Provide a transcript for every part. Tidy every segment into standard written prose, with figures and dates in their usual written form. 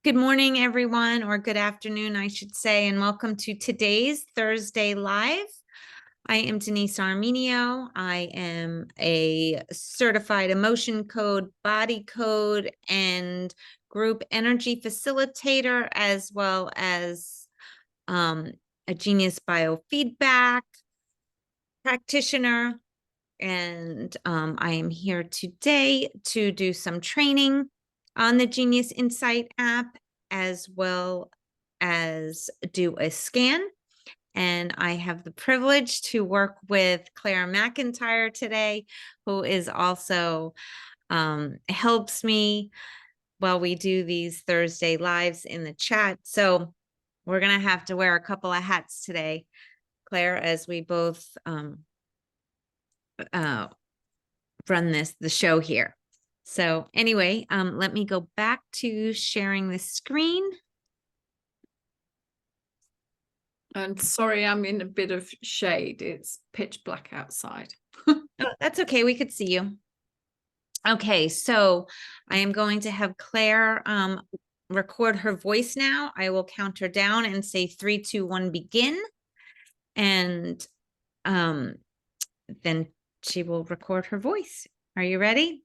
Good morning, everyone, or good afternoon, I should say, and welcome to today's Thursday Live. I am Denise Armenio. I am a certified emotion code, body code, and group energy facilitator, as well as a genius biofeedback practitioner. And I am here today to do some training on the Genius Insight app, as well as do a scan. And I have the privilege to work with Claire McIntyre today, who is also helps me while we do these Thursday lives in the chat. So we're going to have to wear a couple of hats today, Claire, as we both run the show here. So anyway, let me go back to sharing the screen. And sorry, I'm in a bit of shade. It's pitch black outside. Oh, that's okay. We could see you. Okay, so I am going to have Claire record her voice now. I will count her down and say 3, 2, 1, begin. And then she will record her voice. Are you ready?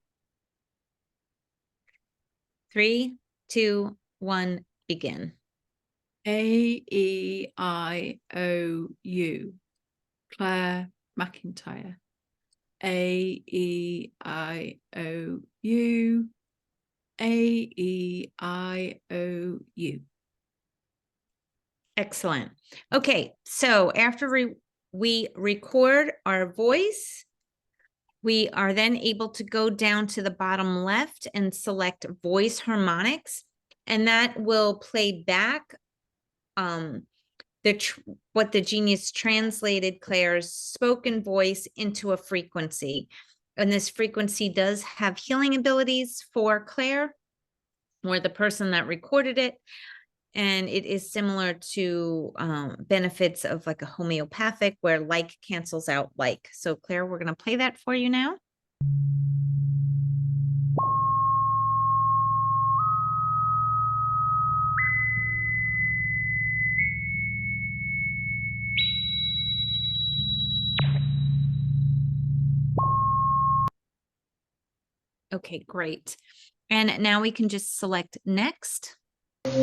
3, 2, 1, begin. AEIOU, Claire McIntyre. AEIOU, AEIOU. Excellent. Okay, so after we record our voice, we are then able to go down to the bottom left and select voice harmonics, and that will play back what the genius translated Claire's spoken voice into a frequency. And this frequency does have healing abilities for Claire or the person that recorded it. And it is similar to benefits of like a homeopathic where like cancels out like. So Claire, we're going to play that for you now. Okay, great. And now we can just select next. And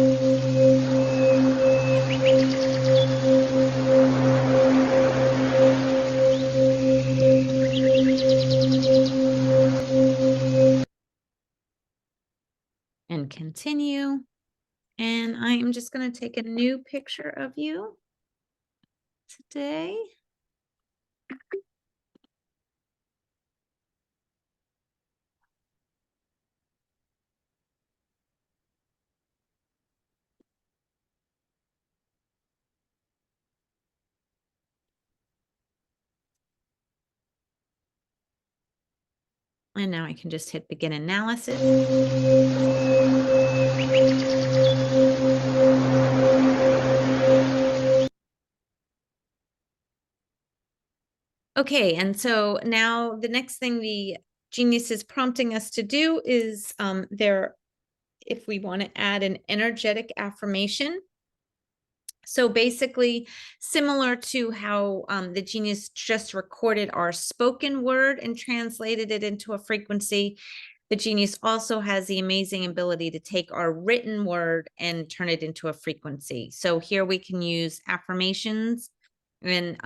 continue. And I am just going to take a new picture of you today. And now I can just hit begin analysis. Okay, and so now the next thing the genius is prompting us to do is if we want to add an energetic affirmation. So basically, similar to how the genius just recorded our spoken word and translated it into a frequency, the genius also has the amazing ability to take our written word and turn it into a frequency. So here we can use affirmations, and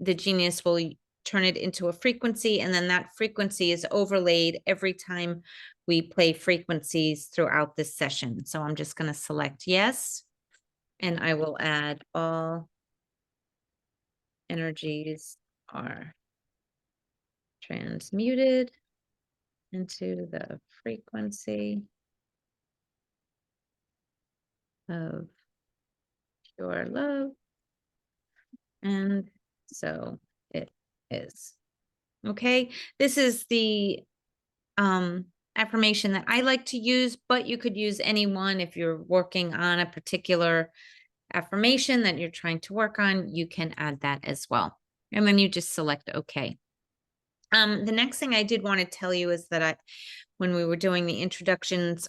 the genius will turn it into a frequency, and then that frequency is overlaid every time we play frequencies throughout this session. So I'm just going to select yes. And I will add all energies are transmuted into the frequency of pure love. And so it is. Okay, this is the affirmation that I like to use, but you could use any one if you're working on a particular affirmation that you're trying to work on. You can add that as well. And then you just select OK. The next thing I did want to tell you is that when we were doing the introductions,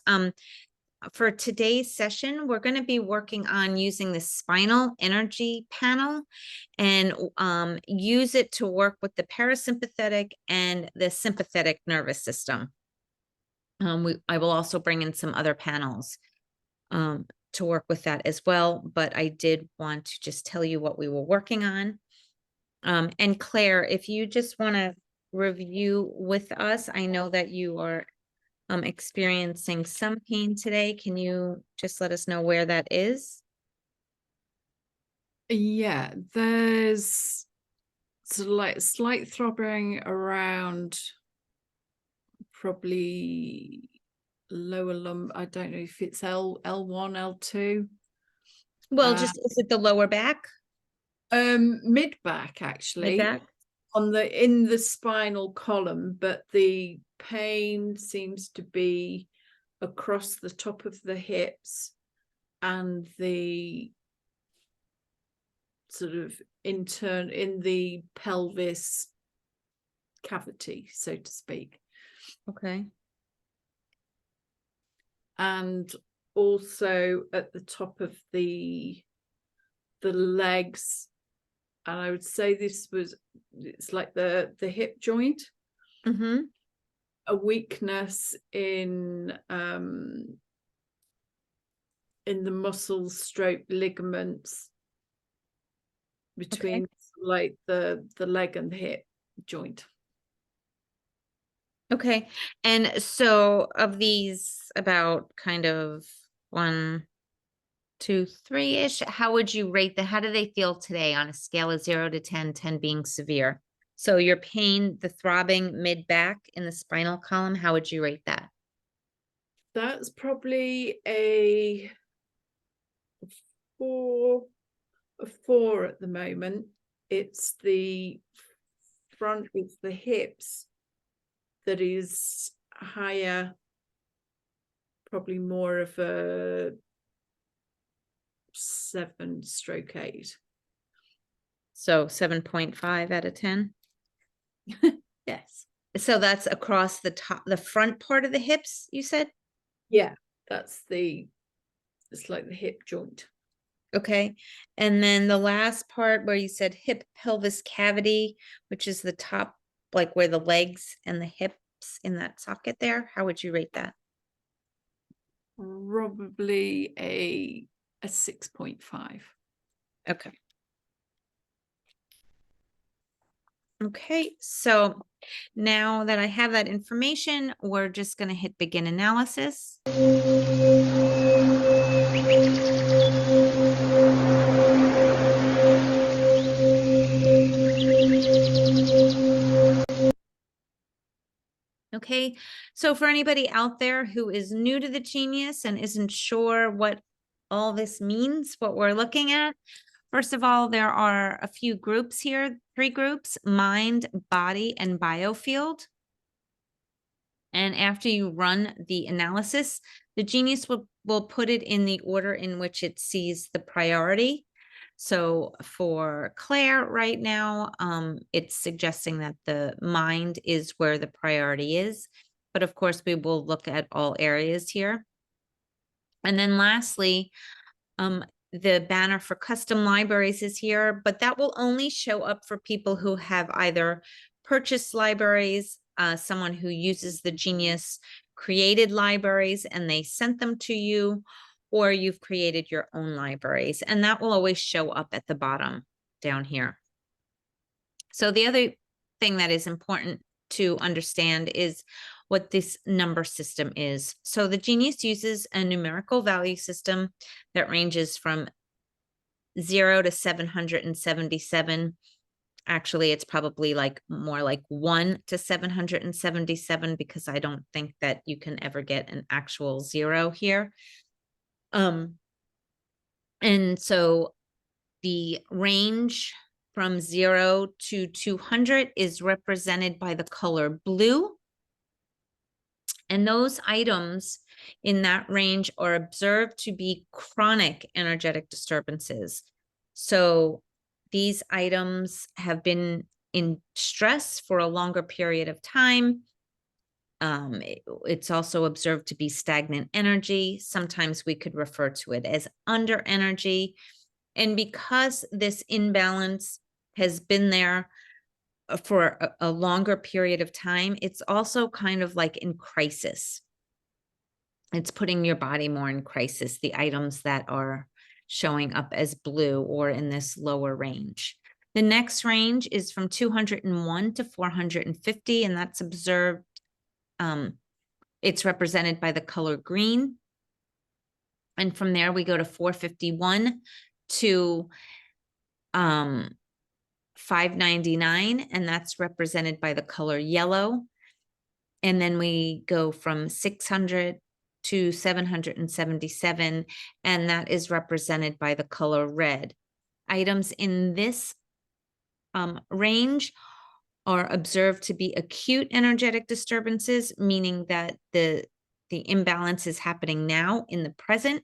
for today's session, we're going to be working on using the Spinal Energy Panel and use it to work with the parasympathetic and the sympathetic nervous system. I will also bring in some other panels to work with that as well, but I did want to just tell you what we were working on. And Claire, if you just want to review with us, I know that you are experiencing some pain today. Can you just let us know where that is? Yeah, there's sort of like slight throbbing around probably lower lumbar. I don't know if it's L1, L2. Well, just is it the lower back? Mid back actually. Mid back? In the spinal column, but the pain seems to be across the top of the hips and the sort of in the pelvis cavity, so to speak. Okay. And also at the top of the legs, and I would say it's like the hip joint. Mm-hmm. A weakness in the muscles stroke ligaments between like the leg and the hip joint. Okay. And so of these about kind of 1, 2, 3-ish, how would you rate how do they feel today on a scale of 0 to 10, 10 being severe? So your pain, the throbbing mid back in the spinal column, how would you rate that? That's probably a 4 at the moment. It's the front, it's the hips that is higher, probably more of a 7/8. So 7.5 out of 10. Yes. So that's across the top, the front part of the hips, you said? Yeah, it's like the hip joint. Okay. And then the last part where you said hip pelvis cavity, which is the top, like where the legs and the hips in that socket there, how would you rate that? Probably a 6.5. Okay. Okay, so now that I have that information, we're just going to hit begin analysis. Okay, so for anybody out there who is new to the Genius and isn't sure what all this means, what we're looking at, first of all, there are a few groups here, 3 groups: mind, body, and biofield. And after you run the analysis, the Genius will put it in the order in which it sees the priority. So for Claire right now, it's suggesting that the mind is where the priority is. But of course, we will look at all areas here. And then lastly, the banner for custom libraries is here, but that will only show up for people who have either purchased libraries, someone who uses the Genius created libraries and they sent them to you, or you've created your own libraries, and that will always show up at the bottom down here. So the other thing that is important to understand is what this number system is. So the Genius uses a numerical value system that ranges from 0 to 777. Actually, it's probably like more like 1 to 777, because I don't think that you can ever get an actual 0 here. And so the range from 0 to 200 is represented by the color blue. And those items in that range are observed to be chronic energetic disturbances. So these items have been in stress for a longer period of time. It's also observed to be stagnant energy. Sometimes we could refer to it as under energy. And because this imbalance has been there for a longer period of time, it's also kind of like in crisis. It's putting your body more in crisis, the items that are showing up as blue or in this lower range. The next range is from 201 to 450, and that's observed. It's represented by the color green. And from there, we go to 451 to 599, and that's represented by the color yellow. And then we go from 600 to 777, and that is represented by the color red. Items in this range are observed to be acute energetic disturbances, meaning that the imbalance is happening now in the present.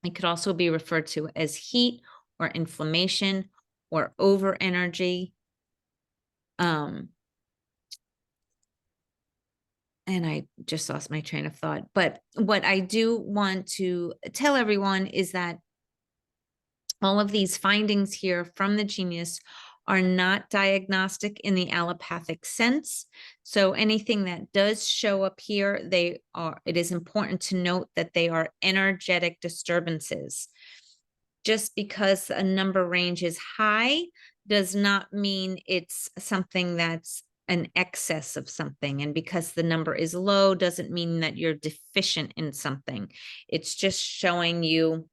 It could also be referred to as heat or inflammation or over energy. And I just lost my train of thought. But what I do want to tell everyone is that all of these findings here from the genius are not diagnostic in the allopathic sense. So anything that does show up here, it is important to note that they are energetic disturbances. Just because a number range is high does not mean it's something that's an excess of something. And because the number is low doesn't mean that you're deficient in something. It's just showing you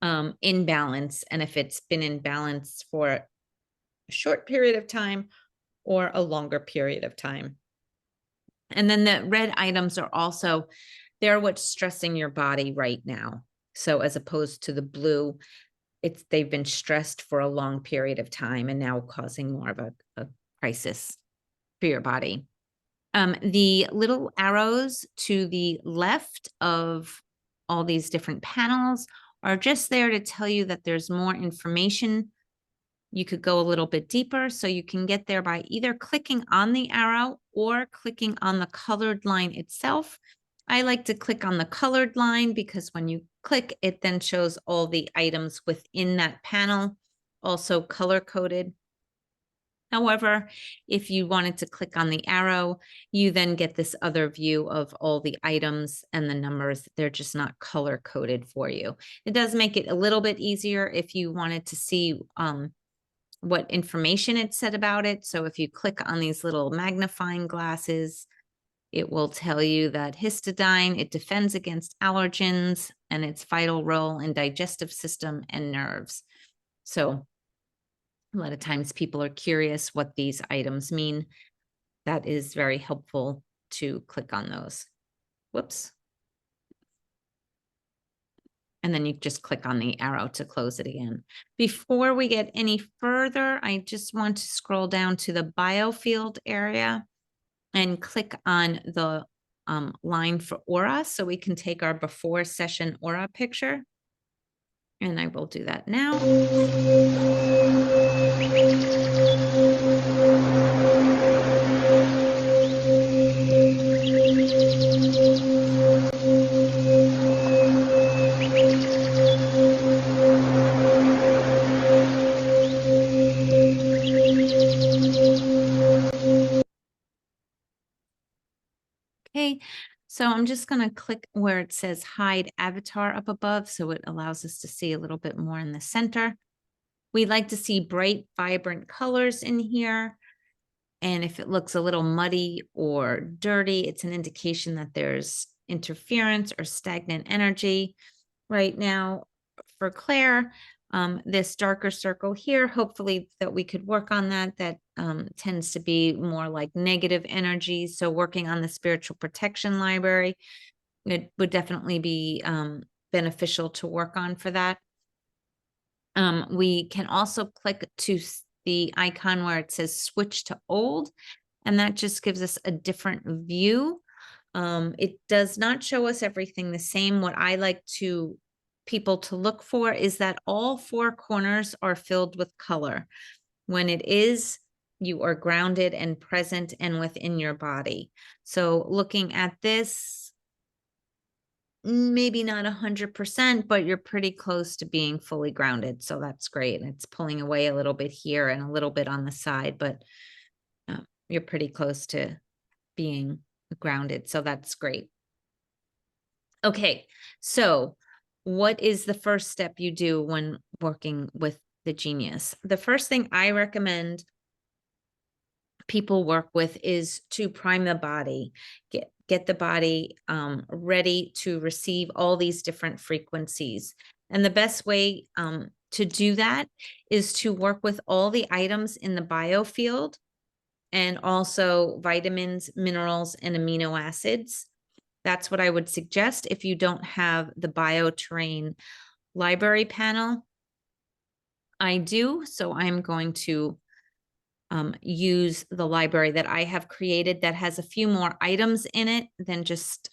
imbalance, and if it's been in balance for a short period of time or a longer period of time. And then the red items are also, they're what's stressing your body right now. So as opposed to the blue, they've been stressed for a long period of time and now causing more of a crisis for your body. The little arrows to the left of all these different panels are just there to tell you that there's more information. You could go a little bit deeper, so you can get there by either clicking on the arrow or clicking on the colored line itself. I like to click on the colored line because when you click, it then shows all the items within that panel, also color-coded. However, if you wanted to click on the arrow, you then get this other view of all the items and the numbers. They're just not color-coded for you. It does make it a little bit easier if you wanted to see what information it said about it. So if you click on these little magnifying glasses, it will tell you that histidine, it defends against allergens and its vital role in digestive system and nerves. So a lot of times people are curious what these items mean. That is very helpful to click on those. Whoops. And then you just click on the arrow to close it again. Before we get any further, I just want to scroll down to the biofield area and click on the line for aura so we can take our before session aura picture. And I will do that now. Okay, so I'm just going to click where it says hide avatar up above, so it allows us to see a little bit more in the center. We like to see bright, vibrant colors in here. And if it looks a little muddy or dirty, it's an indication that there's interference or stagnant energy. Right now, for Claire, this darker circle here, hopefully that we could work on that. That tends to be more like negative energy. So working on the spiritual protection library, it would definitely be beneficial to work on for that. We can also click to the icon where it says switch to old, and that just gives us a different view. It does not show us everything the same. What I like people to look for is that all four corners are filled with color. When it is you are grounded and present and within your body. So looking at this, maybe not 100%, but you're pretty close to being fully grounded. So that's great. It's pulling away a little bit here and a little bit on the side, but you're pretty close to being grounded. So that's great. Okay, so what is the first step you do when working with the Genius? The first thing I recommend people work with is to prime the body, get the body ready to receive all these different frequencies. And the best way to do that is to work with all the items in the biofield and also vitamins, minerals, and amino acids. That's what I would suggest if you don't have the bioterrain library panel. I do, so I'm going to use the library that I have created that has a few more items in it than just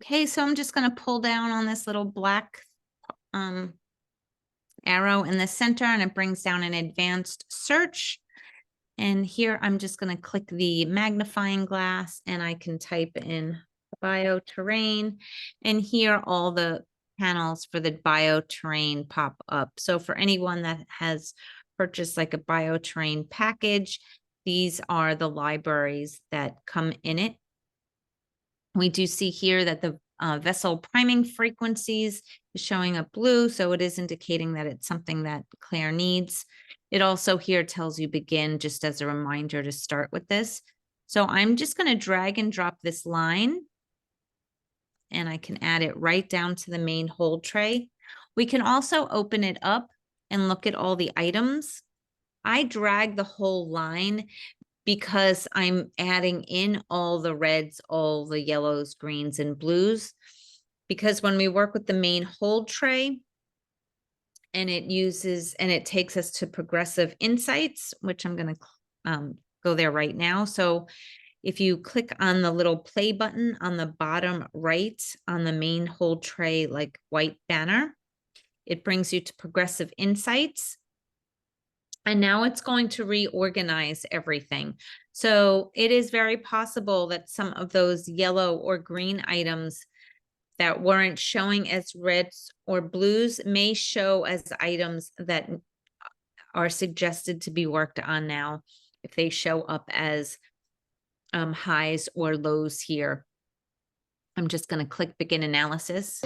okay, so I'm just going to pull down on this little black arrow in the center, and it brings down an advanced search. And here I'm just going to click the magnifying glass and I can type in bioterrain, and here all the panels for the bioterrain pop up. So for anyone that has purchased like a bioterrain package, these are the libraries that come in it. We do see here that the vessel priming frequencies is showing up blue, so it is indicating that it's something that Claire needs. It also here tells you begin, just as a reminder to start with this. So I'm just going to drag and drop this line, and I can add it right down to the main hold tray. We can also open it up and look at all the items. I drag the whole line because I'm adding in all the reds, all the yellows, greens, and blues. Because when we work with the main hold tray, and it takes us to progressive insights, which I'm going to go there right now. So if you click on the little play button on the bottom right on the main hold tray, like white banner, it brings you to progressive insights. And now it's going to reorganize everything. So it is very possible that some of those yellow or green items that weren't showing as reds or blues may show as items that are suggested to be worked on now, if they show up as highs or lows here. I'm just going to click begin analysis.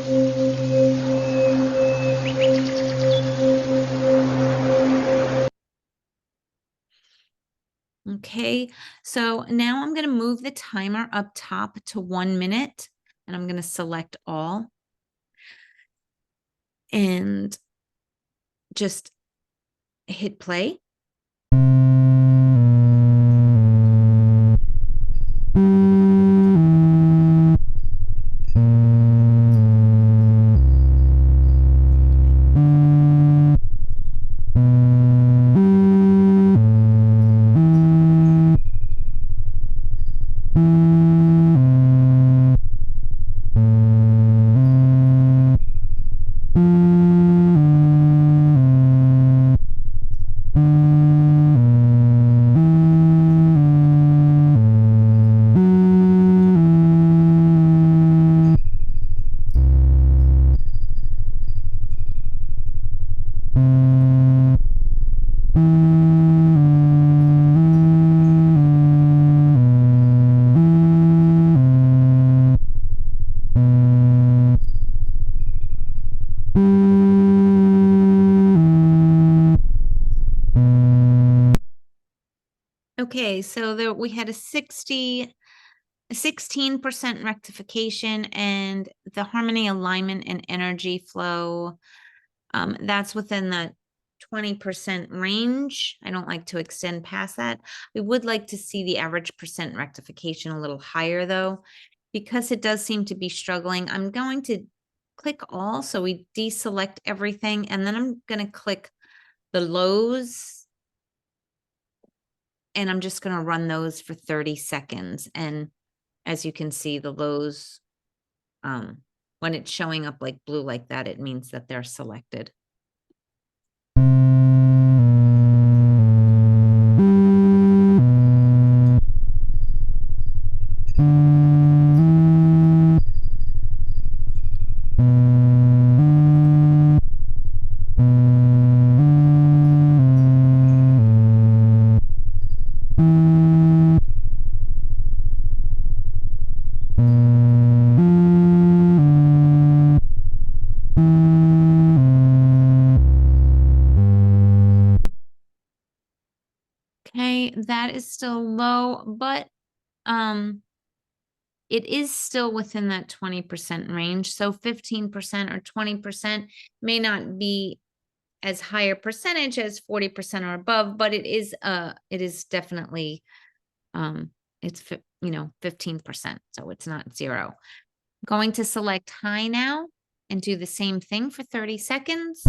Okay, so now I'm going to move the timer up top to 1 minute, and I'm going to select all and just hit play. Okay, so there we had a 16% rectification, and the harmony, alignment, and energy flow, that's within the 20% range. I don't like to extend past that. We would like to see the average percent rectification a little higher though, because it does seem to be struggling. I'm going to click all. So we deselect everything, and then I'm going to click the lows, and I'm just going to run those for 30 seconds. And as you can see, the lows, when it's showing up like blue like that, it means that they're selected. Okay, that is still low, but it is still within that 20% range. So 15% or 20% may not be as higher percentage as 40% or above, but it is definitely it's 15%, so it's not zero. Going to select high now and do the same thing for 30 seconds.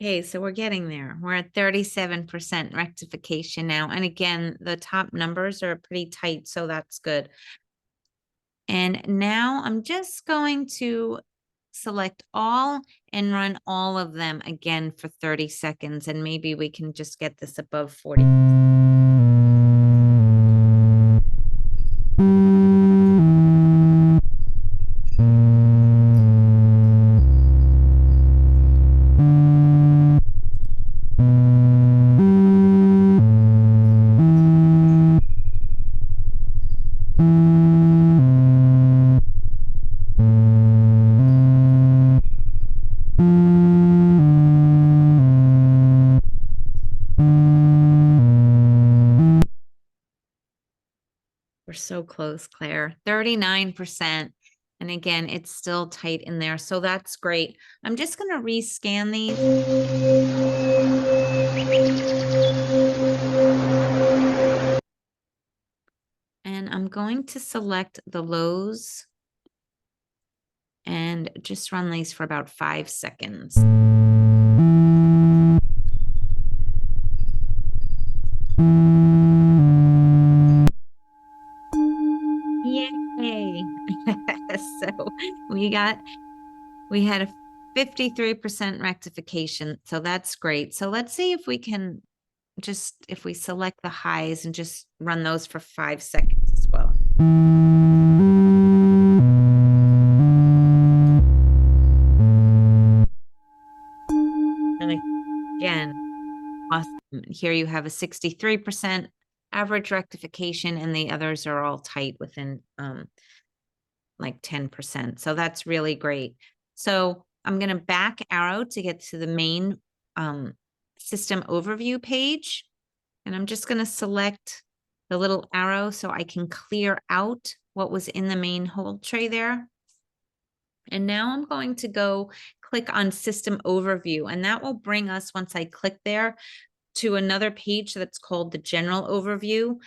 Okay, so we're getting there. We're at 37% rectification now. And again, the top numbers are pretty tight, so that's good. And now I'm just going to select all and run all of them again for 30 seconds. And maybe we can just get this above 40. We're so close, Claire. 39%. And again, it's still tight in there. So that's great. I'm just going to rescan these. And I'm going to select the lows and just run these for about 5 seconds. Yay. So we had a 53% rectification. So that's great. So let's see if we can if we select the highs and just run those for 5 seconds as well. And again, awesome. Here you have a 63% average rectification, and the others are all tight within like 10%. So that's really great. So I'm going to back arrow to get to the main system overview page. And I'm just going to select the little arrow so I can clear out what was in the main hold tray there. And now I'm going to go click on system overview, and that will bring us, once I click there, to another page that's called the general overview.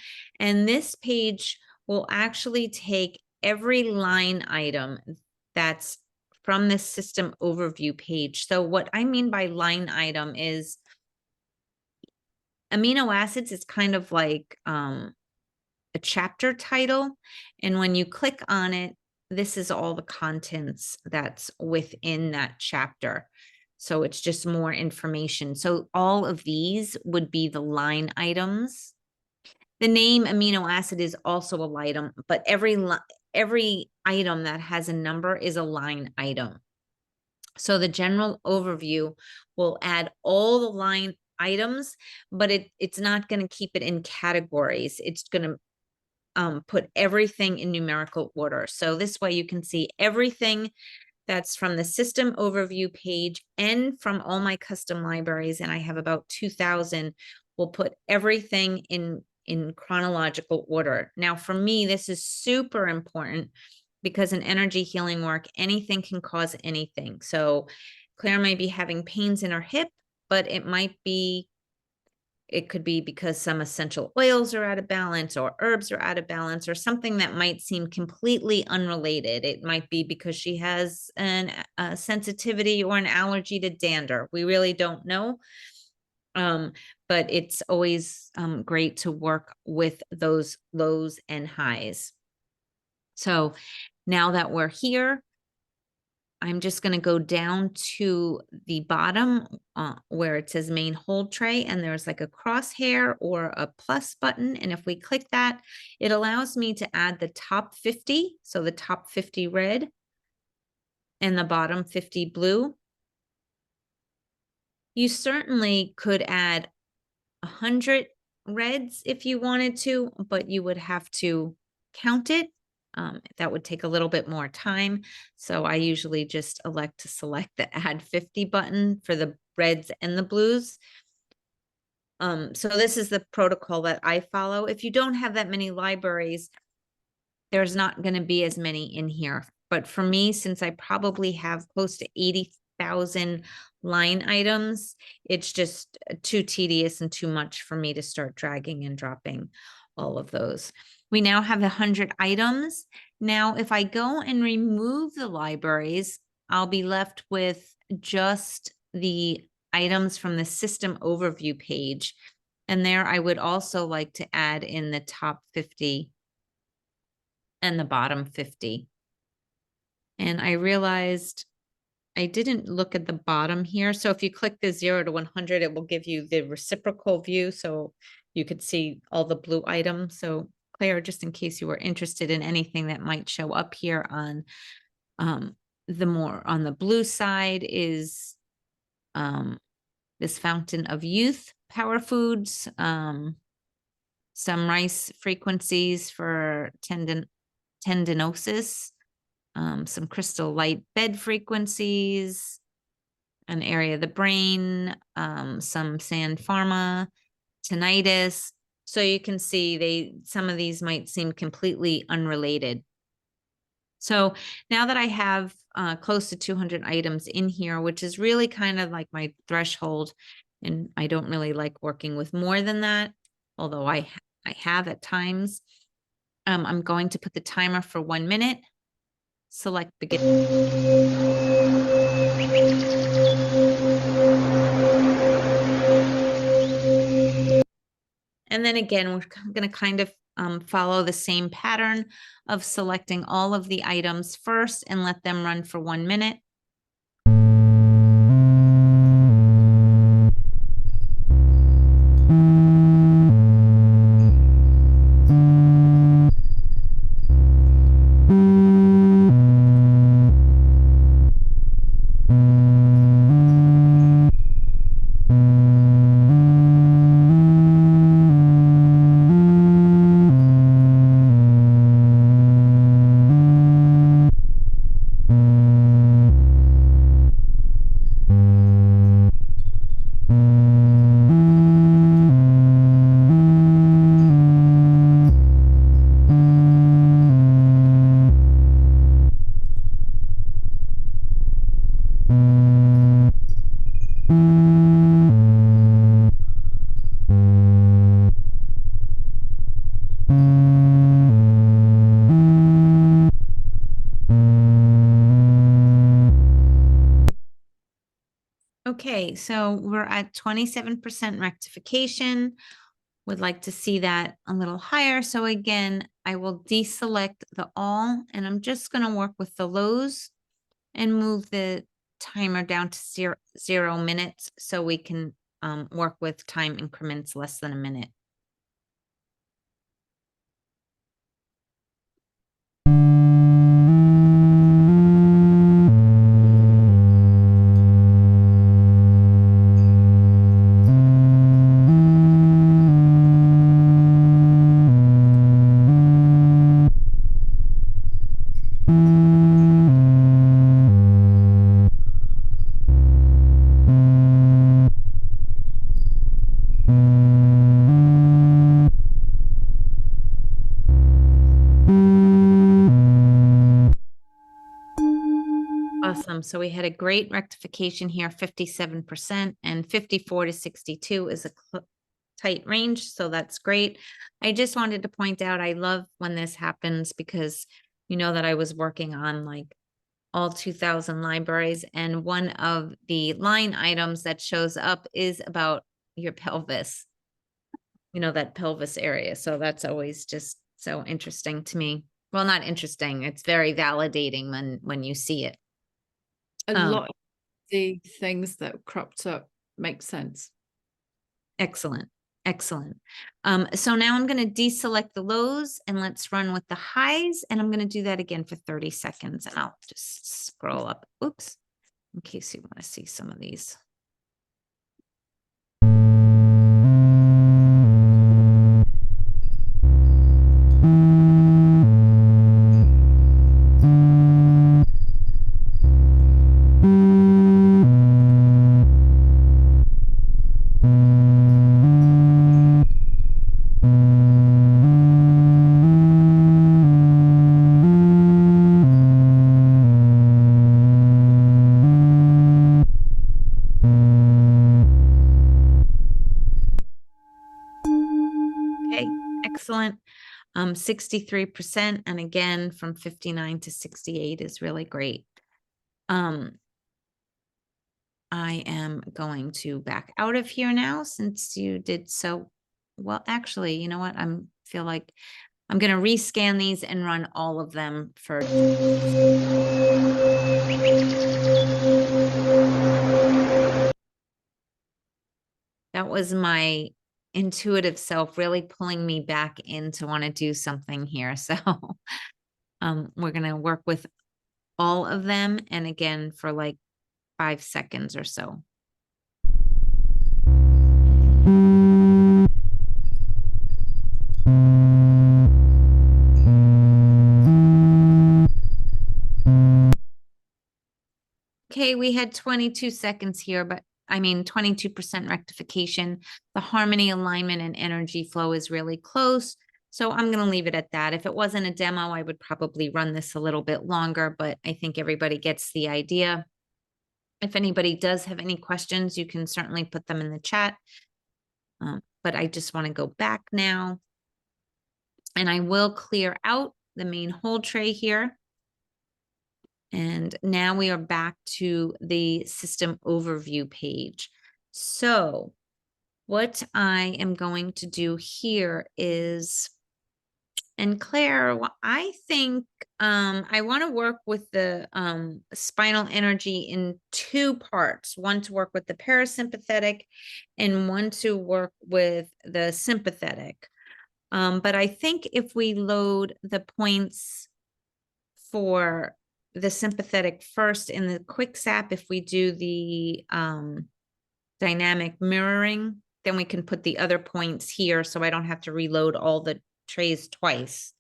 And this page will actually take every line item that's from this system overview page. So what I mean by line item is amino acids is kind of like a chapter title. And when you click on it, this is all the contents that's within that chapter. So it's just more information. So all of these would be the line items. The name amino acid is also a line item, but every item that has a number is a line item. So the general overview will add all the line items, but it's not going to keep it in categories. It's going to put everything in numerical order. So this way you can see everything that's from the system overview page and from all my custom libraries, and I have about 2,000. We'll put everything in chronological order. Now, for me, this is super important because in energy healing work, anything can cause anything. So Claire may be having pains in her hip, but it could be because some essential oils are out of balance or herbs are out of balance or something that might seem completely unrelated. It might be because she has a sensitivity or an allergy to dander. We really don't know. But it's always great to work with those lows and highs. So now that we're here, I'm just going to go down to the bottom where it says main hold tray, and there's like a crosshair or a plus button. And if we click that, it allows me to add the top 50. So the top 50 red and the bottom 50 blue. You certainly could add 100 reds if you wanted to, but you would have to count it. That would take a little bit more time. So I usually just elect to select the add 50 button for the reds and the blues. So this is the protocol that I follow. If you don't have that many libraries, there's not going to be as many in here. But for me, since I probably have close to 80,000 line items, it's just too tedious and too much for me to start dragging and dropping all of those. We now have 100 items. Now, if I go and remove the libraries, I'll be left with just the items from the system overview page. And there I would also like to add in the top 50 and the bottom 50. And I realized I didn't look at the bottom here. So if you click the 0 to 100, it will give you the reciprocal view. So you could see all the blue items. So Claire, just in case you were interested in anything that might show up here on the more on the blue side is this Fountain of Youth Power Foods, some rice frequencies for tendinosis, some crystal light bed frequencies, an area of the brain, some sand pharma, tinnitus. So you can see some of these might seem completely unrelated. So now that I have close to 200 items in here, which is really kind of like my threshold, and I don't really like working with more than that, although I have at times, I'm going to put the timer for 1 minute, select begin. And then again, we're going to kind of follow the same pattern of selecting all of the items first and let them run for 1 minute. Okay, so we're at 27% rectification. Would like to see that a little higher. So again, I will deselect the all, and I'm just going to work with the lows and move the timer down to 0 minutes so we can work with time increments less than a minute. Awesome. So we had a great rectification here, 57%, and 54 to 62 is a tight range. So that's great. I just wanted to point out, I love when this happens because you know that I was working on like all 2000 libraries, and one of the line items that shows up is about your pelvis, you know, that pelvis area. So that's always just so interesting to me. Well, not interesting. It's very validating when you see it. A lot of the things that cropped up make sense. Excellent. Excellent. So now I'm going to deselect the lows and let's run with the highs. And I'm going to do that again for 30 seconds. And I'll just scroll up. Oops. In case you want to see some of these. Okay, excellent. 63%, and again from 59 to 68 is really great. I am going to back out of here now since you did so well. Actually, you know what? Feel like I'm going to rescan these and run all of them for. That was my intuitive self really pulling me back in to want to do something here. So we're going to work with all of them. And again, for like 5 seconds or so. Okay, we had 22 seconds here, but I mean 22% rectification. The harmony, alignment, and energy flow is really close. So I'm going to leave it at that. If it wasn't a demo, I would probably run this a little bit longer, but I think everybody gets the idea. If anybody does have any questions, you can certainly put them in the chat. But I just want to go back now. And I will clear out the main hold tray here. And now we are back to the system overview page. So what I am going to do here is, and Claire, I think I want to work with the spinal energy in 2 parts, one to work with the parasympathetic and one to work with the sympathetic. But I think if we load the points for the sympathetic first in the quick sap, if we do the dynamic mirroring, then we can put the other points here so I don't have to reload all the trays twice.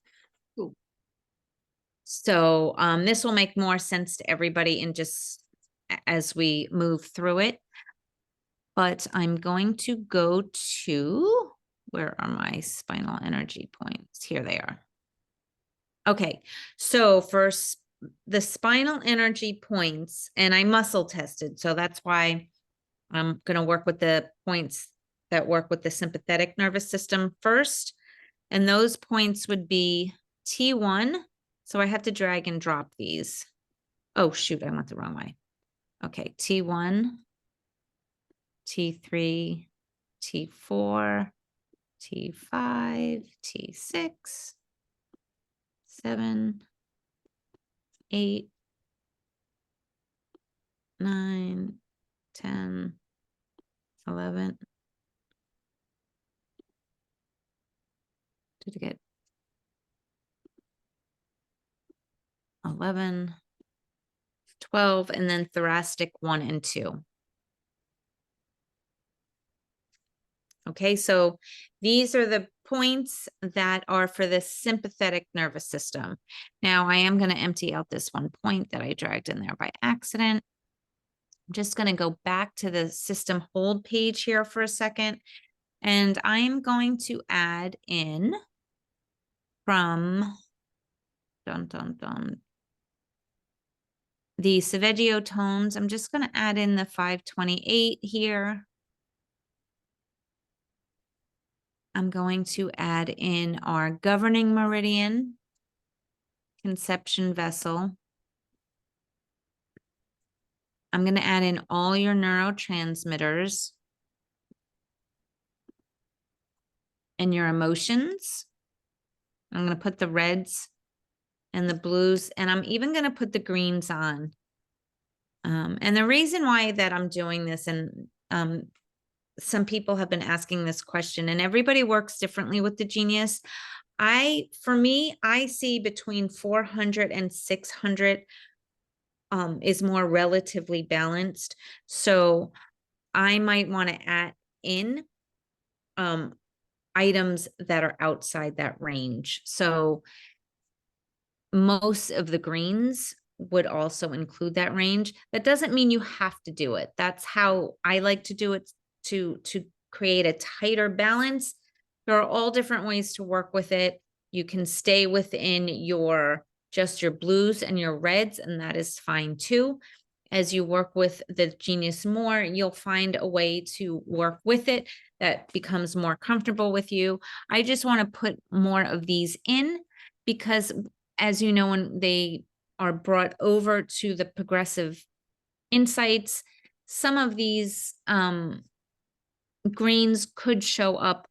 Cool. So this will make more sense to everybody in just as we move through it. But I'm going to go to, where are my spinal energy points? Here they are. Okay, so for the spinal energy points, and I muscle tested, so that's why I'm going to work with the points that work with the sympathetic nervous system first. And those points would be T1. So I have to drag and drop these. Oh, shoot, I went the wrong way. Okay, T1, T3, T4, T5, T6, 7, 8, 9, 10, 11. Did I get 11, 12, and then thoracic 1 and 2. Okay, so these are the points that are for the sympathetic nervous system. Now I am going to empty out this one point that I dragged in there by accident. I'm just going to go back to the system hold page here for a second. And I'm going to add in from the the Saveggio tones, I'm just going to add in the 528 here. I'm going to add in our governing meridian, conception vessel. I'm going to add in all your neurotransmitters and your emotions. I'm going to put the reds and the blues, and I'm even going to put the greens on. And the reason why that I'm doing this, and some people have been asking this question, and everybody works differently with the Genius. For me, I see between 400 and 600 is more relatively balanced. So I might want to add in items that are outside that range. So most of the greens would also include that range. That doesn't mean you have to do it. That's how I like to do it, to create a tighter balance. There are all different ways to work with it. You can stay within just your blues and your reds, and that is fine too. As you work with the Genius more, you'll find a way to work with it that becomes more comfortable with you. I just want to put more of these in because, as you know, when they are brought over to the progressive insights, some of these greens could show up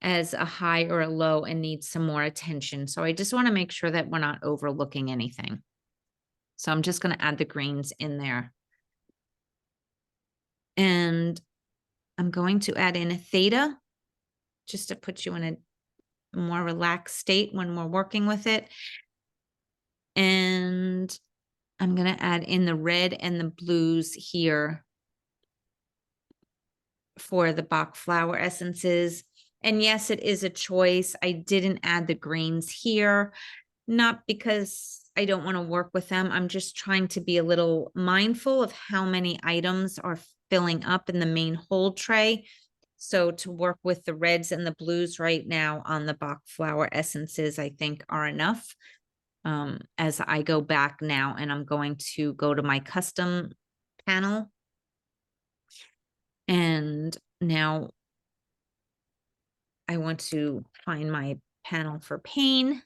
as a high or a low and need some more attention. So I just want to make sure that we're not overlooking anything. So I'm just going to add the greens in there. And I'm going to add in a theta just to put you in a more relaxed state when we're working with it. And I'm going to add in the red and the blues here for the Bach flower essences. And yes, it is a choice. I didn't add the greens here, not because I don't want to work with them. I'm just trying to be a little mindful of how many items are filling up in the main hold tray. So to work with the reds and the blues right now on the Bach flower essences, I think are enough. As I go back now, and I'm going to go to my custom panel. And now I want to find my panel for pain,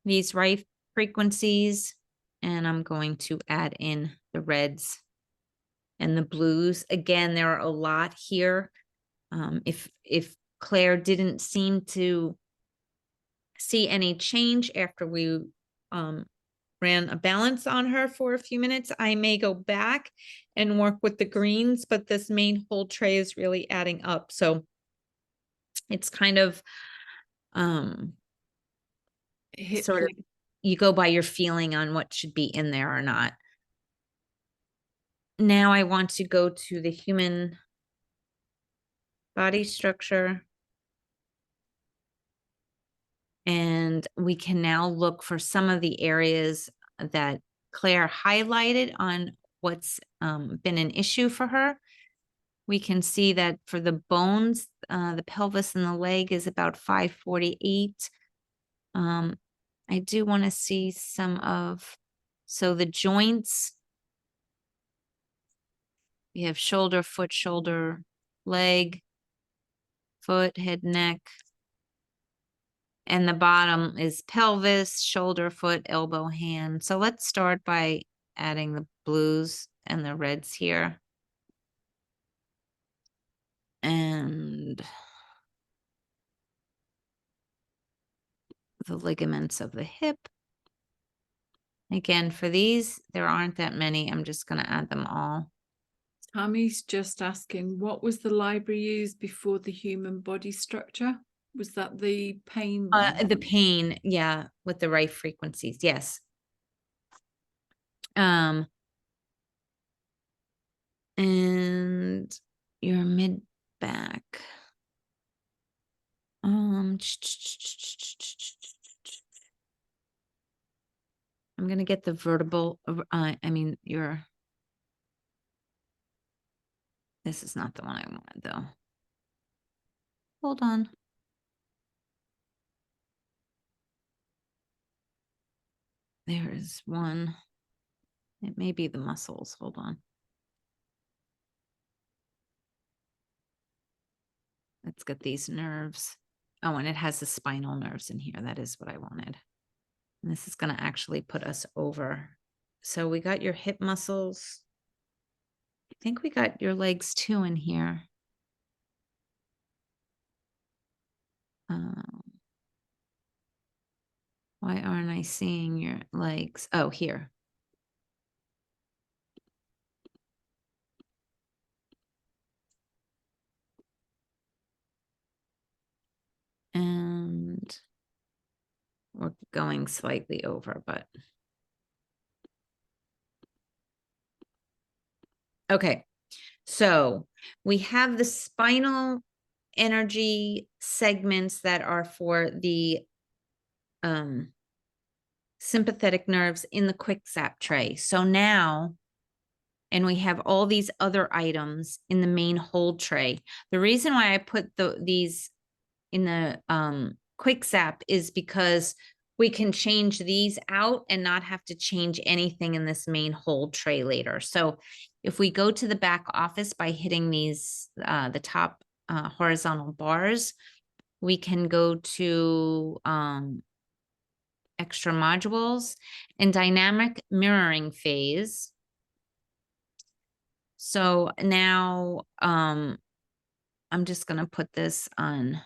these right frequencies, and I'm going to add in the reds and the blues. Again, there are a lot here. If Claire didn't seem to see any change after we ran a balance on her for a few minutes, I may go back and work with the greens, but this main hold tray is really adding up. So it's kind of sort of, you go by your feeling on what should be in there or not. Now I want to go to the human body structure. And we can now look for some of the areas that Claire highlighted on what's been an issue for her. We can see that for the bones, the pelvis and the leg is about 548. I do want to see so the joints, we have shoulder, foot, shoulder, leg, foot, head, neck. And the bottom is pelvis, shoulder, foot, elbow, hand. So let's start by adding the blues and the reds here. And the ligaments of the hip. Again, for these, there aren't that many. I'm just going to add them all. Tammy's just asking, what was the library used before the human body structure? Was that the pain one? The pain, yeah, with the right frequencies, yes. And your mid back. I'm gonna get the vertebral. This is not the one I wanted though. Hold on. There is one. It may be the muscles. Hold on. Let's get these nerves. Oh, and it has the spinal nerves in here. That is what I wanted. And this is going to actually put us over. So we got your hip muscles. I think we got your legs too in here. Why aren't I seeing your legs? Oh, here. And we're going slightly over, but. Okay. So we have the spinal energy segments that are for the sympathetic nerves in the quick zap tray. So now, and we have all these other items in the main hold tray. The reason why I put these in the quick zap is because we can change these out and not have to change anything in this main hold tray later. So if we go to the back office by hitting these, the top horizontal bars, we can go to extra modules and dynamic mirroring phase. So now I'm just going to put this on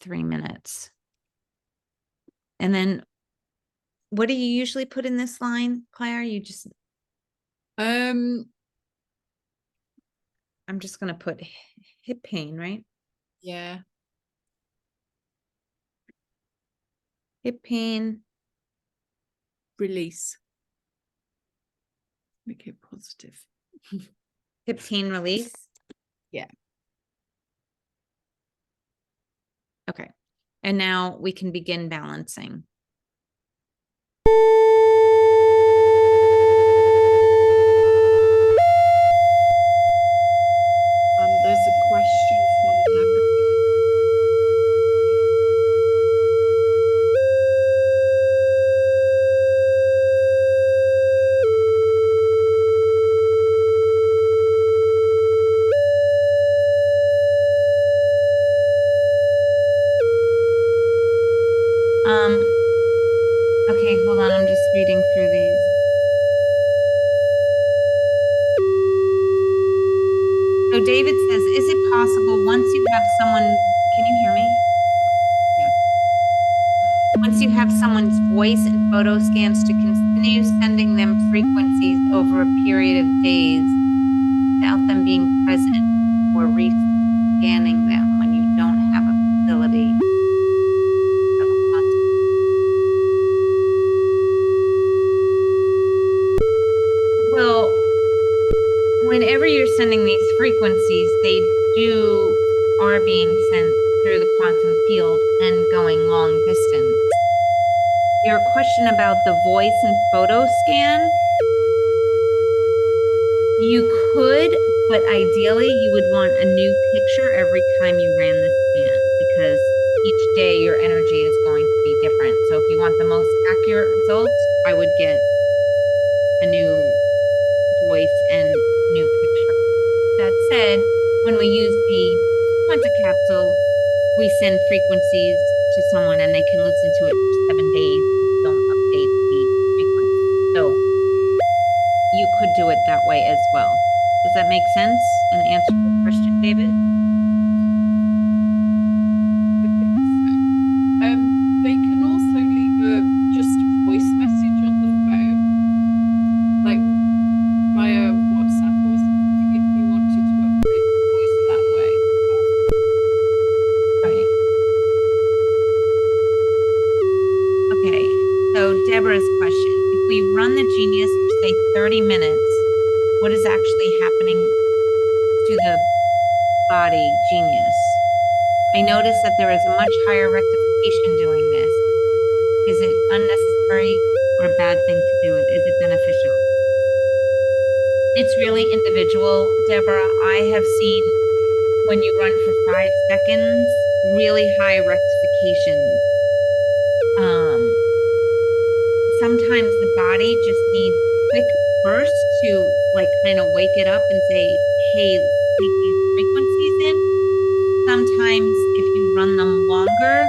3 minutes. And then what do you usually put in this line, Claire? You just I'm just going to put hip pain, right? Yeah. Hip pain. Release. Make it positive. Hip pain release. Yeah. Okay. And now we can begin balancing. There's a question from Deborah. Okay, hold on. I'm just reading through these. So David says, is it possible once you have someone, can you hear me? Yeah. Once you have someone's voice and photo scans to continue sending them frequencies over a period of days without them being present or re-scanning them when you don't have a facility? Well, whenever you're sending these frequencies, they are being sent through the quantum field and going long distance. Your question about the voice and photo scan, you could, but ideally you would want a new picture every time you ran the scan, because each day your energy is going to be different. So if you want the most accurate results, I would get a new voice and new picture. That said, when we use the quantum capsule, we send frequencies to someone and they can listen to it for 7 days and don't update the frequency. So you could do it that way as well. Does that make sense and answer your question, David? They can also leave just a voice message on the phone, like via WhatsApp or something, if you wanted to update the voice that way. Right. Okay. So Deborah's question: if we run the Genius for say 30 minutes, what is actually happening to the body Genius? I noticed that there is a much higher rectification doing this. Is it unnecessary or a bad thing to do it? Is it beneficial? It's really individual, Deborah. I have seen when you run for 5 seconds, really high rectification. sometimes the body just needs quick bursts to like kind of wake it up and say, hey, take these frequencies in. Sometimes if you run them longer,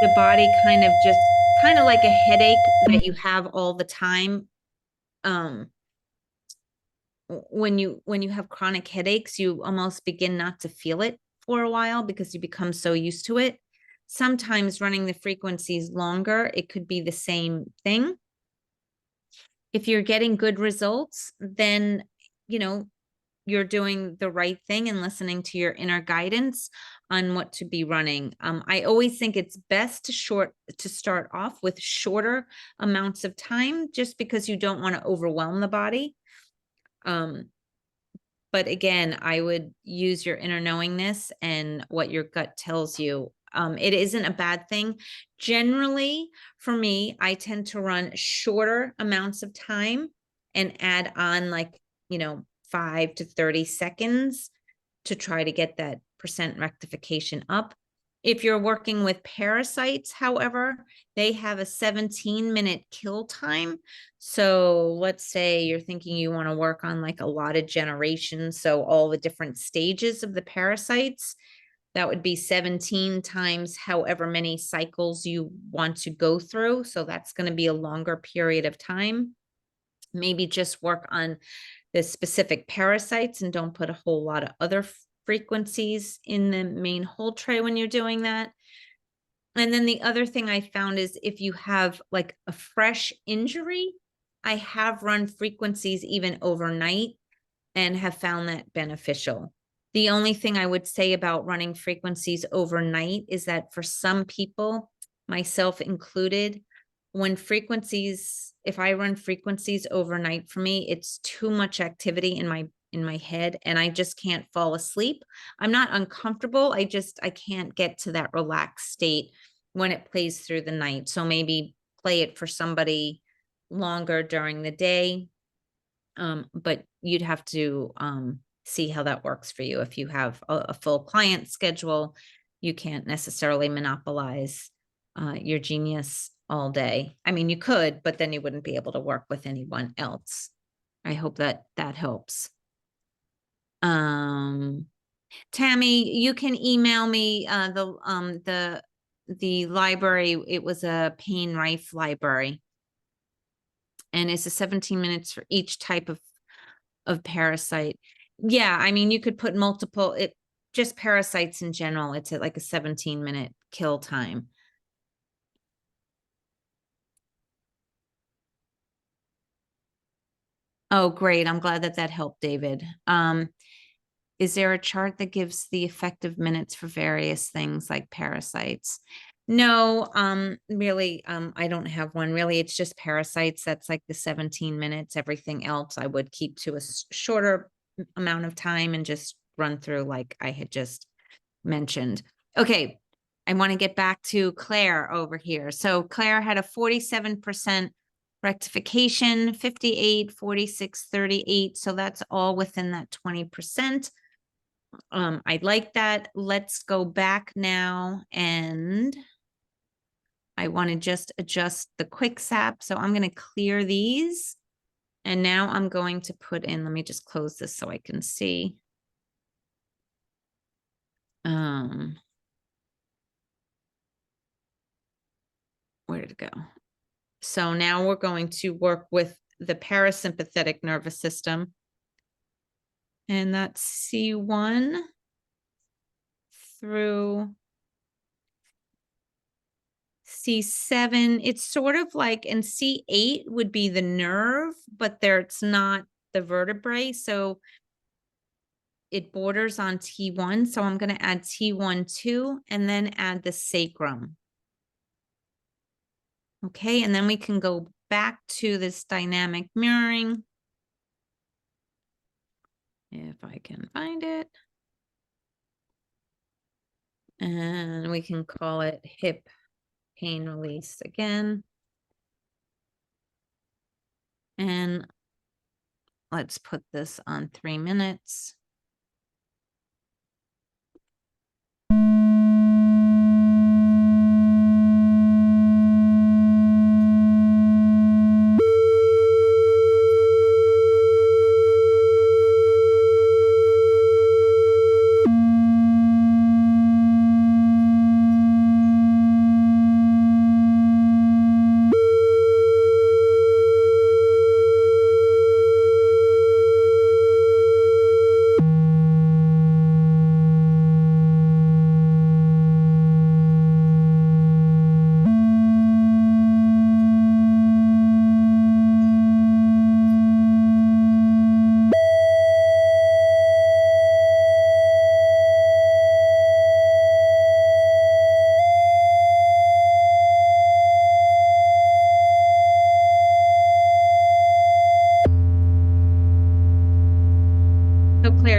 the body kind of just kind of like a headache that you have all the time. When you have chronic headaches, you almost begin not to feel it for a while because you become so used to it. Sometimes running the frequencies longer, it could be the same thing. If you're getting good results, then you're doing the right thing and listening to your inner guidance on what to be running. I always think it's best to start off with shorter amounts of time, just because you don't want to overwhelm the body. But again, I would use your inner knowingness and what your gut tells you. It isn't a bad thing. Generally, for me, I tend to run shorter amounts of time and add on 5 to 30 seconds to try to get that percent rectification up. If you're working with parasites, however, they have a 17-minute kill time. So let's say you're thinking you want to work on like a lot of generations, so all the different stages of the parasites, that would be 17 times however many cycles you want to go through. So that's going to be a longer period of time. Maybe just work on the specific parasites and don't put a whole lot of other frequencies in the main hold tray when you're doing that. And then the other thing I found is if you have like a fresh injury, I have run frequencies even overnight and have found that beneficial. The only thing I would say about running frequencies overnight is that for some people, myself included, if I run frequencies overnight, for me, it's too much activity in my head and I just can't fall asleep. I'm not uncomfortable. I can't get to that relaxed state when it plays through the night. So maybe play it for somebody longer during the day. But you'd have to see how that works for you. If you have a full client schedule, you can't necessarily monopolize your genius all day. I mean, you could, but then you wouldn't be able to work with anyone else. I hope that helps. Tammy, you can email me the library. It was a pain rife library. And it's a 17 minutes for each type of parasite. Yeah, I mean, you could put multiple, just parasites in general, it's at like a 17-minute kill time. Oh, great. I'm glad that helped, David. Is there a chart that gives the effective minutes for various things like parasites? No, really, I don't have one. Really, it's just parasites. That's like the 17 minutes. Everything else I would keep to a shorter amount of time and just run through like I had just mentioned. Okay, I want to get back to Claire over here. So Claire had a 47% rectification, 58, 46, 38. So that's all within that 20%. I like that. Let's go back now and I want to just adjust the quick sap. So I'm going to clear these. And now I'm going to put in, let me just close this so I can see. Where did it go? So now we're going to work with the parasympathetic nervous system. And that's C1 through C7. It's sort of like, and C8 would be the nerve, but it's not the vertebrae. So it borders on T1. So I'm going to add T1 too, and then add the sacrum. Okay, and then we can go back to this dynamic mirroring. If I can find it. And we can call it hip pain release again. And let's put this on 3 minutes.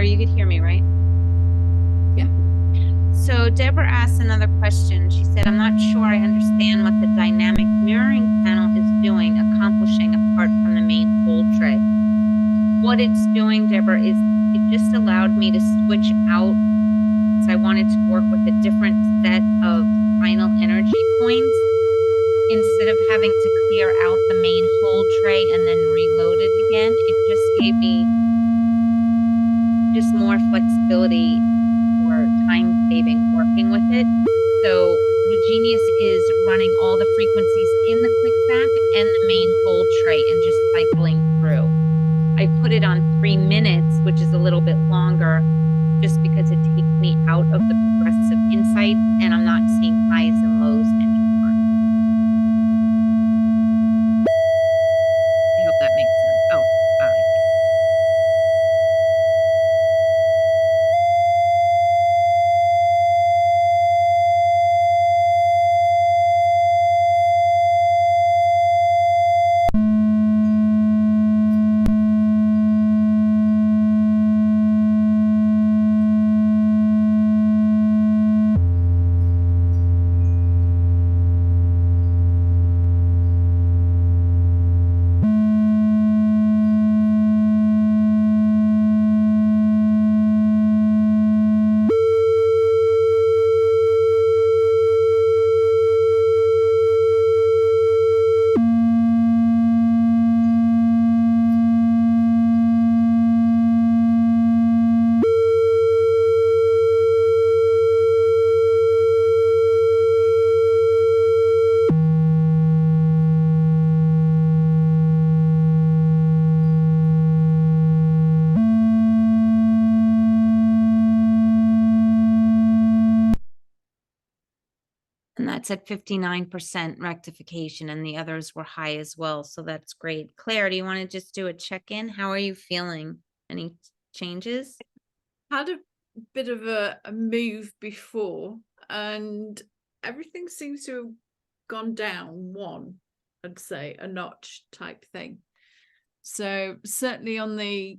Claire, you could hear me, right? Yeah. So Deborah asked another question. She said, I'm not sure I understand what the dynamic mirroring panel is doing, accomplishing apart from the main hold tray. What it's doing, Deborah, is it just allowed me to switch out. So I wanted to work with a different set of spinal energy points instead of having to clear out the main hold tray and then reload it again. It just gave me just more flexibility for time saving working with it. So the Genius is running all the frequencies in the quick zap and the main hold tray and just cycling through. I put it on 3 minutes, which is a little bit longer, just because it takes me out of the progressive insights and I'm not seeing highs and lows anymore. I hope that makes sense. Oh, wow. And that's at 59% rectification, and the others were high as well. So that's great. Claire, do you want to just do a check-in? How are you feeling? Any changes? Had a bit of a move before, and everything seems to have gone down one, I'd say, a notch type thing. So certainly on the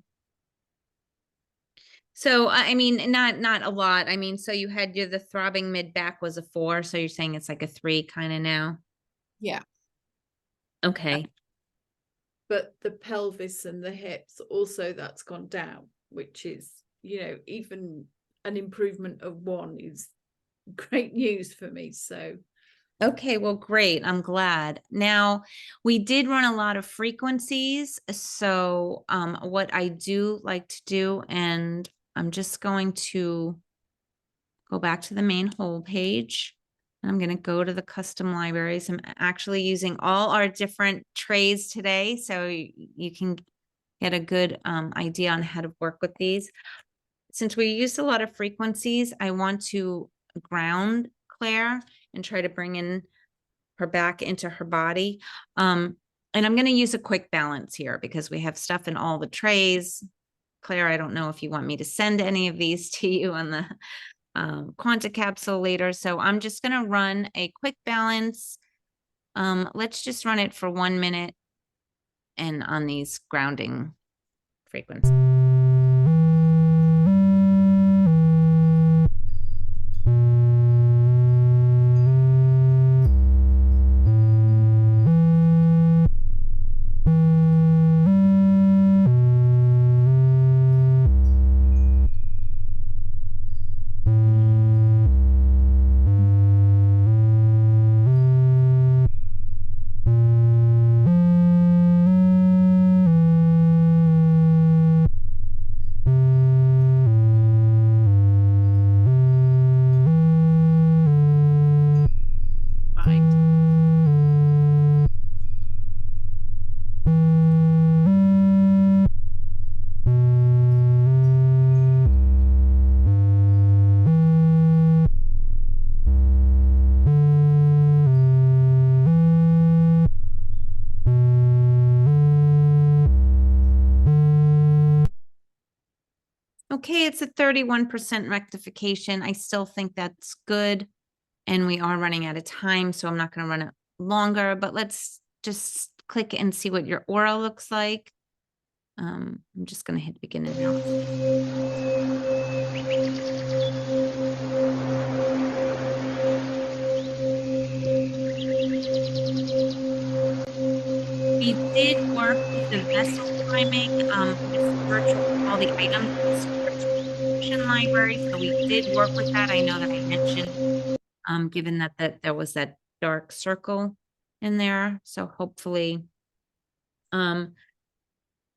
So I mean, not a lot. I mean, so you had the throbbing mid back was a 4, so you're saying it's like a 3 kind of now. yeah, Okay. but the pelvis and the hips also, that's gone down, which is, you know, even an improvement of 1 is great news for me. So Okay, well, great. I'm glad. Now, we did run a lot of frequencies. So what I do like to do, and I'm just going to go back to the main whole page. And I'm going to go to the custom libraries. I'm actually using all our different trays today, so you can get a good idea on how to work with these. Since we used a lot of frequencies, I want to ground Claire and try to bring in her back into her body. And I'm going to use a quick balance here because we have stuff in all the trays. Claire, I don't know if you want me to send any of these to you on the Quanta capsule later. So I'm just going to run a quick balance. Let's just run it for 1 minute and on these grounding frequencies. Okay, it's a 31% rectification. I still think that's good. And we are running out of time, so I'm not going to run it longer, but let's just click and see what your aura looks like. I'm just going to hit begin analysis. we did work with the vessel priming with spiritual, all the items in the spiritual description library. So we did work with that. I know that I mentioned, given that there was that dark circle in there. So hopefully,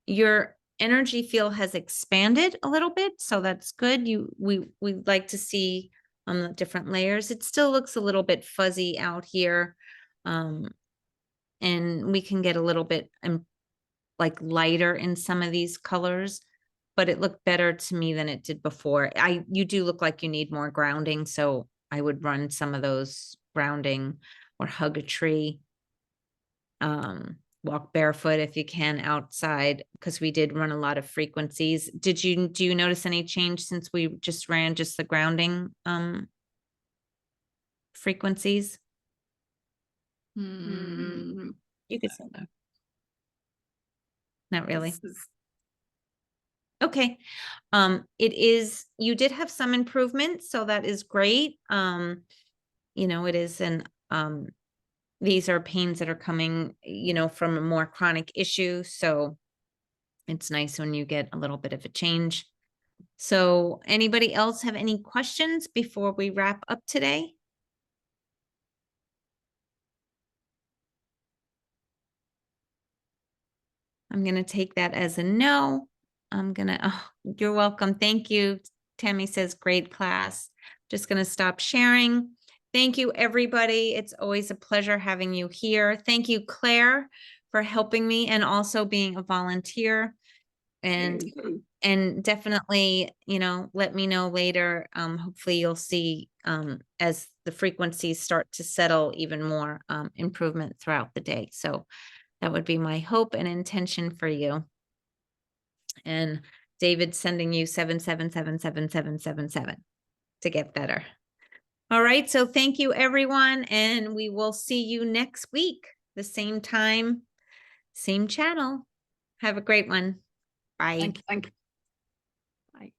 your energy field has expanded a little bit. So that's good. We'd like to see the different layers. It still looks a little bit fuzzy out here. And we can get a little bit like lighter in some of these colors, but it looked better to me than it did before. You do look like you need more grounding, so I would run some of those grounding or hug a tree. Walk barefoot if you can outside, because we did run a lot of frequencies. Do you notice any change since we just ran just the grounding frequencies? Mm, You could say no. not really. This is- Okay. You did have some improvement, so that is great. It is these are pains that are coming, from a more chronic issue. So it's nice when you get a little bit of a change. So anybody else have any questions before we wrap up today? I'm going to take that as a no. You're welcome. Thank you. Tammy says, great class. Just going to stop sharing. Thank you, everybody. It's always a pleasure having you here. Thank you, Claire, for helping me and also being a volunteer. And definitely, let me know later. Hopefully you'll see, as the frequencies start to settle, even more improvement throughout the day. So that would be my hope and intention for you. And David sending you 777777 to get better. All right. So thank you, everyone. And we will see you next week, the same time, same channel. Have a great one. Bye. Thank you. Bye.